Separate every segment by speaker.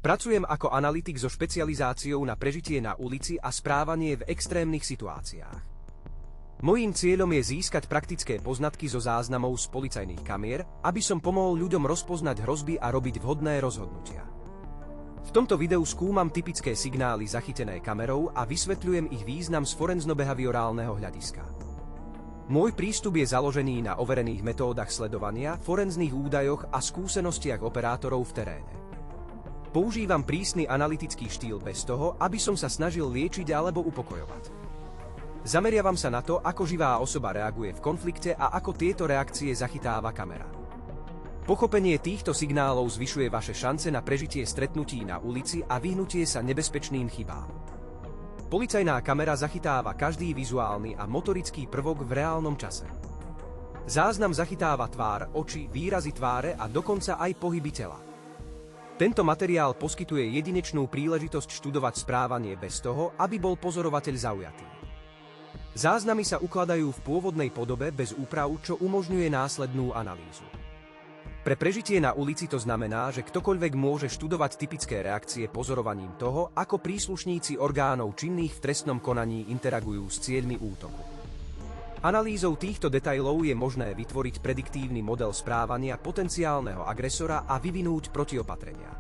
Speaker 1: Pracujem ako analytik so špecializáciou na prežitie na ulici a správanie v extrémnych situáciách. Mojím cieľom je získať praktické poznatky zo záznamov z policajných kamier, aby som pomohol ľuďom rozpoznať hrozby a robiť vhodné rozhodnutia. V tomto videu skúmam typické signály zachytené kamerou a vysvetľujem ich význam z forenzno-behaviorálneho hľadiska. Môj prístup je založený na overených metódach sledovania, forenzných údajoch a skúsenostiach operátorov v teréne. Používam prísny analytický štýl bez toho, aby som sa snažil liečiť alebo upokojovať. Zameriavam sa na to, ako živá osoba reaguje v konflikte a ako tieto reakcie zachytáva kamera. Pochopenie týchto signálov zvyšuje vaše šance na prežitie stretnutí na ulici a vyhnutie sa nebezpečným chybám. Policajná kamera zachytáva každý vizuálny a motorický prvok v reálnom čase. Záznam zachytáva tvár, oči, výrazy tváre a dokonca aj pohyby tela. Tento materiál poskytuje jedinečnú príležitosť študovať správanie bez toho, aby bol pozorovateľ zaujatý. Záznamy sa ukladajú v pôvodnej podobe bez úprav, čo umožňuje následnú analýzu. Pre prežitie na ulici to znamená, že ktokoľvek môže študovať typické reakcie pozorovaním toho, ako príslušníci orgánov činných v trestnom konaní interagujú s cieľmi útoku. Analýzou týchto detailov je možné vytvoriť prediktívny model správania potenciálneho agresora a vyvinúť protiopatrenia.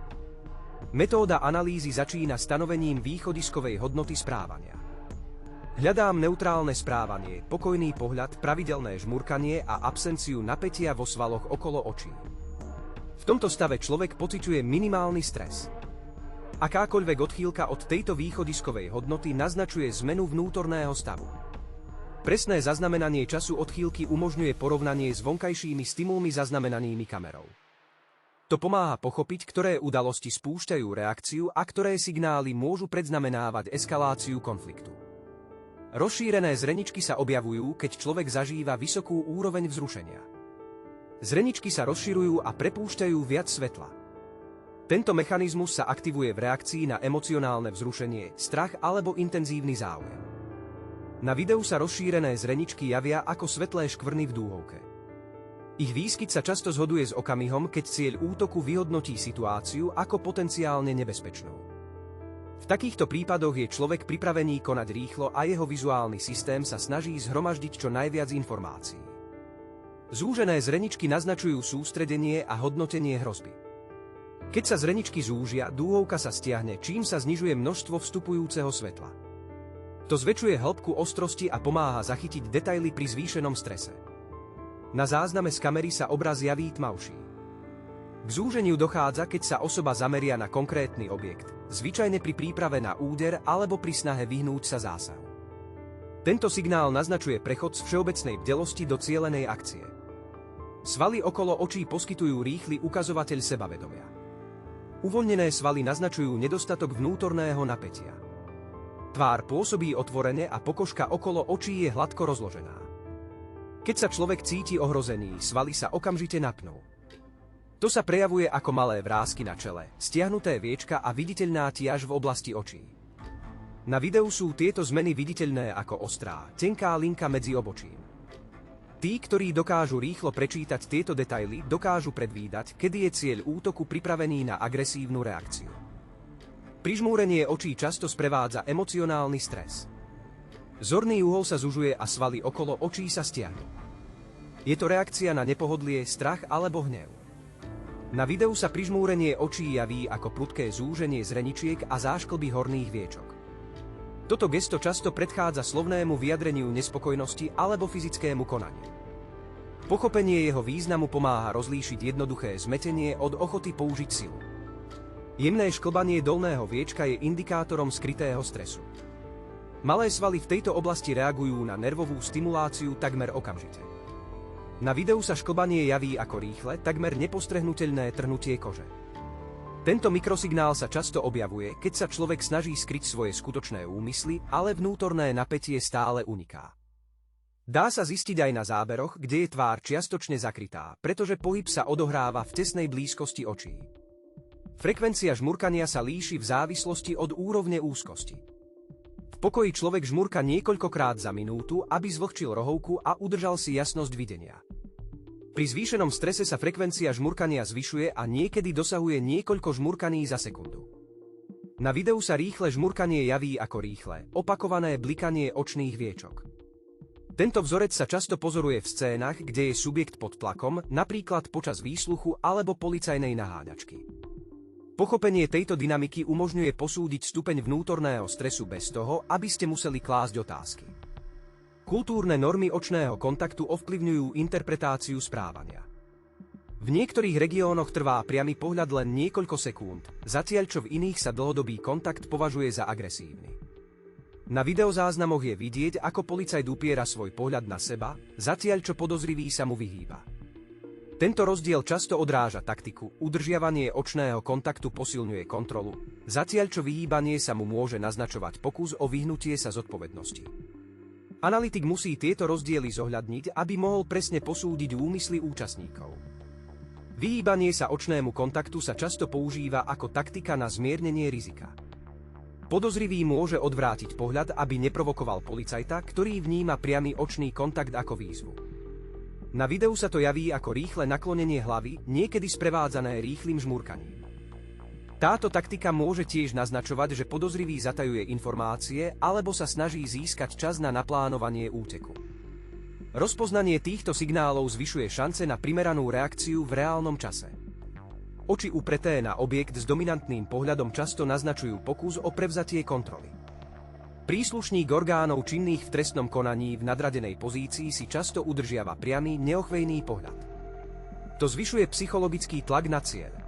Speaker 1: Metóda analýzy začína stanovením východiskovej hodnoty správania. Hľadám neutrálne správanie, pokojný pohľad, pravidelné žmurkanie a absenciu napätia vo svaloch okolo očí. V tomto stave človek pociťuje minimálny stres. Akákoľvek odchýlka od tejto východiskovej hodnoty naznačuje zmenu vnútorného stavu. Presné zaznamenanie času odchýlky umožňuje porovnanie s vonkajšími stimulmi zaznamenanými kamerou. To pomáha pochopiť, ktoré udalosti spúšťajú reakciu a ktoré signály môžu predznamenávať eskaláciu konfliktu. Rozšírené zreničky sa objavujú, keď človek zažíva vysokú úroveň vzrušenia. Zreničky sa rozširujú a prepúšťajú viac svetla. Tento mechanizmus sa aktivuje v reakcii na emocionálne vzrušenie, strach alebo intenzívny záujem. Na videu sa rozšírené zreničky javia ako svetlé škvrny v dúhovke. Ich výskyt sa často zhoduje s okamihom, keď cieľ útoku vyhodnotí situáciu ako potenciálne nebezpečnú. V takýchto prípadoch je človek pripravený konať rýchlo a jeho vizuálny systém sa snaží zhromaždiť čo najviac informácií. Zúžené zreničky naznačujú sústredenie a hodnotenie hrozby. Keď sa zreničky zúžia, dúhovka sa stiahne, čím sa znižuje množstvo vstupujúceho svetla. To zväčšuje hĺbku ostrosti a pomáha zachytiť detaily pri zvýšenom strese. Na zázname z kamery sa obraz javí tmavší. K zúženiu dochádza, keď sa osoba zameria na konkrétny objekt, zvyčajne pri príprave na úder alebo pri snahe vyhnúť sa zásahu. Tento signál naznačuje prechod z všeobecnej bdelosti do cielenej akcie. Svaly okolo očí poskytujú rýchly ukazovateľ sebavedomia. Uvoľnené svaly naznačujú nedostatok vnútorného napätia. Tvár pôsobí otvorene a pokožka okolo očí je hladko rozložená. Keď sa človek cíti ohrozený, svaly sa okamžite napnú. To sa prejavuje ako malé vrásky na čele, stiahnuté viečka a viditeľná tiaž v oblasti očí. Na videu sú tieto zmeny viditeľné ako ostrá, tenká linka medzi obočím. Tí, ktorí dokážu rýchlo prečítať tieto detaily, dokážu predvídať, kedy je cieľ útoku pripravený na agresívnu reakciu. Prižmúrenie očí často sprevádza emocionálny stres. Zorný uhol sa zužuje a svaly okolo očí sa stiahnu. Je to reakcia na nepohodlie, strach alebo hnev. Na videu sa prižmúrenie očí javí ako prudké zúženie zreničiek a zášklby horných viečok. Toto gesto často predchádza slovnému vyjadreniu nespokojnosti alebo fyzickému konaniu. Pochopenie jeho významu pomáha rozlíšiť jednoduché zmetenie od ochoty použiť silu. Jemné šklbanie dolného viečka je indikátorom skrytého stresu. Malé svaly v tejto oblasti reagujú na nervovú stimuláciu takmer okamžite. Na videu sa šklbanie javí ako rýchle, takmer nepostrehnuteľné trhnutie kože. Tento mikrosignál sa často objavuje, keď sa človek snaží skryť svoje skutočné úmysly, ale vnútorné napätie stále uniká. Dá sa zistiť aj na záberoch, kde je tvár čiastočne zakrytá, pretože pohyb sa odohráva v tesnej blízkosti očí. Frekvencia žmurkania sa líši v závislosti od úrovne úzkosti. V pokoji človek žmurka niekoľkokrát za minútu, aby zvlhčil rohovku a udržal si jasnosť videnia. Pri zvýšenom strese sa frekvencia žmurkania zvyšuje a niekedy dosahuje niekoľko žmurkaní za sekundu. Na videu sa rýchle žmurkanie javí ako rýchle, opakované blikanie očných viečok. Tento vzorec sa často pozoruje v scénach, kde je subjekt pod tlakom, napríklad počas výsluchu alebo policajnej naháňačky. Pochopenie tejto dynamiky umožňuje posúdiť stupeň vnútorného stresu bez toho, aby ste museli klásť otázky. Kultúrne normy očného kontaktu ovplyvňujú interpretáciu správania. V niektorých regiónoch trvá priamy pohľad len niekoľko sekúnd, zatiaľ čo v iných sa dlhodobý kontakt považuje za agresívny. Na videozáznamoch je vidieť, ako policajt upiera svoj pohľad na seba, zatiaľ čo podozrivý sa mu vyhýba. Tento rozdiel často odráža taktiku, udržiavanie očného kontaktu posilňuje kontrolu, zatiaľ čo vyhýbanie sa mu môže naznačovať pokus o vyhnutie sa zodpovednosti. Analytik musí tieto rozdiely zohľadniť, aby mohol presne posúdiť úmysly účastníkov. Vyhýbanie sa očnému kontaktu sa často používa ako taktika na zmiernenie rizika. Podozrivý môže odvrátiť pohľad, aby neprovokoval policajta, ktorý vníma priamy očný kontakt ako výzvu. Na videu sa to javí ako rýchle naklonenie hlavy, niekedy sprevádzané rýchlym žmurkaním. Táto taktika môže tiež naznačovať, že podozrivý zatajuje informácie alebo sa snaží získať čas na naplánovanie úteku. Rozpoznanie týchto signálov zvyšuje šance na primeranú reakciu v reálnom čase. Oči upreté na objekt s dominantným pohľadom často naznačujú pokus o prevzatie kontroly. Príslušník orgánov činných v trestnom konaní v nadradenej pozícii si často udržiava priamy, neochvejný pohľad. To zvyšuje psychologický tlak na cieľ.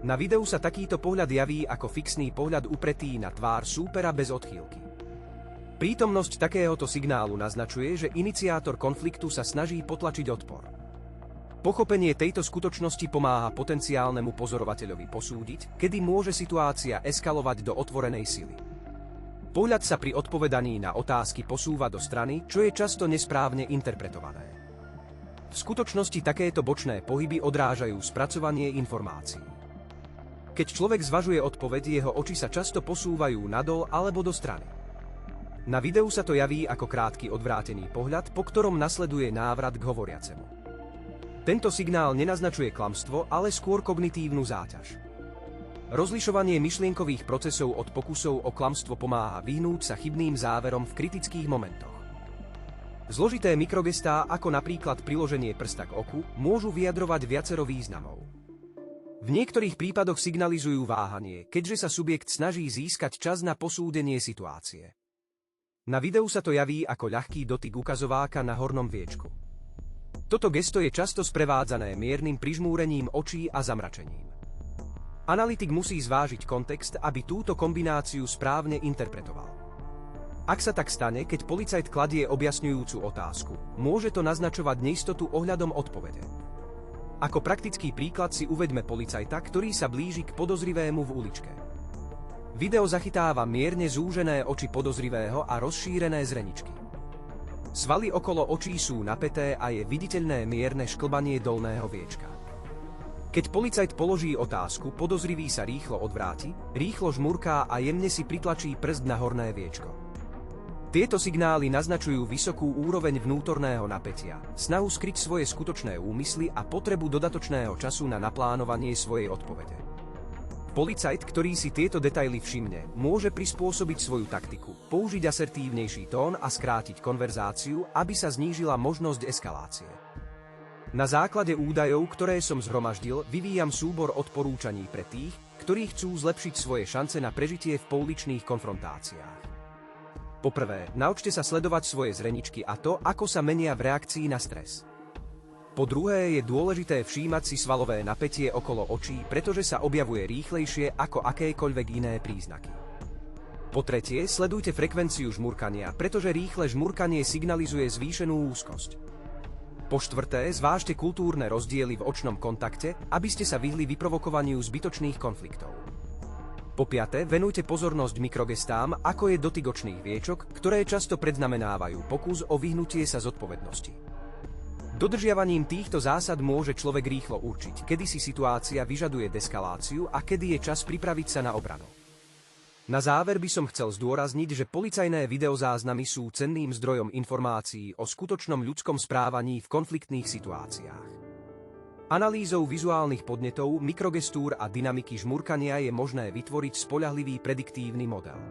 Speaker 1: Na videu sa takýto pohľad javí ako fixný pohľad upretý na tvár súpera bez odchýlky. Prítomnosť takéhoto signálu naznačuje, že iniciátor konfliktu sa snaží potlačiť odpor. Pochopenie tejto skutočnosti pomáha potenciálnemu pozorovateľovi posúdiť, kedy môže situácia eskalovať do otvorenej sily. Pohľad sa pri odpovedaní na otázky posúva do strany, čo je často nesprávne interpretované. V skutočnosti takéto bočné pohyby odrážajú spracovanie informácií. Keď človek zvažuje odpoveď, jeho oči sa často posúvajú nadol alebo do strany. Na videu sa to javí ako krátky odvrátený pohľad, po ktorom nasleduje návrat k hovoriacemu. Tento signál nenaznačuje klamstvo, ale skôr kognitívnu záťaž. Rozlišovanie myšlienkových procesov od pokusov o klamstvo pomáha vyhnúť sa chybným záverom v kritických momentoch. Zložité mikrogestá, ako napríklad priloženie prsta k oku, môžu vyjadrovať viacero významov. V niektorých prípadoch signalizujú váhanie, keďže sa subjekt snaží získať čas na posúdenie situácie. Na videu sa to javí ako ľahký dotyk ukazováka na hornom viečku. Toto gesto je často sprevádzané miernym prižmúrením očí a zamračením. Analytik musí zvážiť kontext, aby túto kombináciu správne interpretoval. Ak sa tak stane, keď policajt kladie objasňujúcu otázku, môže to naznačovať neistotu ohľadom odpovede. Ako praktický príklad si uveďme policajta, ktorý sa blíži k podozrivému v uličke. Video zachytáva mierne zúžené oči podozrivého a rozšírené zreničky. Svaly okolo očí sú napäté a je viditeľné mierne šklbanie dolného viečka. Keď policajt položí otázku, podozrivý sa rýchlo odvráti, rýchlo žmurká a jemne si pritlačí prst na horné viečko. Tieto signály naznačujú vysokú úroveň vnútorného napätia, snahu skryť svoje skutočné úmysly a potrebu dodatočného času na naplánovanie svojej odpovede. Policajt, ktorý si tieto detaily všimne, môže prispôsobiť svoju taktiku, použiť asertívnejší tón a skrátiť konverzáciu, aby sa znížila možnosť eskalácie. Na základe údajov, ktoré som zhromaždil, vyvíjam súbor odporúčaní pre tých, ktorí chcú zlepšiť svoje šance na prežitie v pouličných konfrontáciách. Poprvé, naučte sa sledovať svoje zreničky a to, ako sa menia v reakcii na stres. Po druhé, je dôležité všímať si svalové napätie okolo očí, pretože sa objavuje rýchlejšie ako akékoľvek iné príznaky. Po tretie, sledujte frekvenciu žmurkania, pretože rýchle žmurkanie signalizuje zvýšenú úzkosť. Po štvrté, zvážte kultúrne rozdiely v očnom kontakte, aby ste sa vyhli vyprovokovaniu zbytočných konfliktov. Po piate, venujte pozornosť mikrogestám, ako je dotyk očných viečok, ktoré často predznamenávajú pokus o vyhnutie sa zodpovednosti. Dodržiavaním týchto zásad môže človek rýchlo určiť, kedy si situácia vyžaduje deskaláciu a kedy je čas pripraviť sa na obranu. Na záver by som chcel zdôrazniť, že policajné videozáznamy sú cenným zdrojom informácií o skutočnom ľudskom správaní v konfliktných situáciách. Analýzou vizuálnych podnetov, mikrogestúr a dynamiky žmurkania je možné vytvoriť spoľahlivý prediktívny model.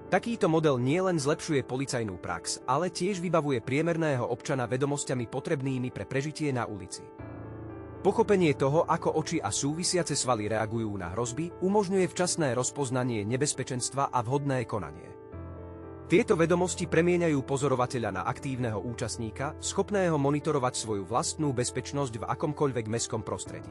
Speaker 1: Takýto model nielen zlepšuje policajnú prax, ale tiež vybavuje priemerného občana vedomosťami potrebnými pre prežitie na ulici. Pochopenie toho, ako oči a súvisiace svaly reagujú na hrozby, umožňuje včasné rozpoznanie nebezpečenstva a vhodné konanie. Tieto vedomosti premieňajú pozorovateľa na aktívneho účastníka, schopného monitorovať svoju vlastnú bezpečnosť v akomkoľvek mestskom prostredí.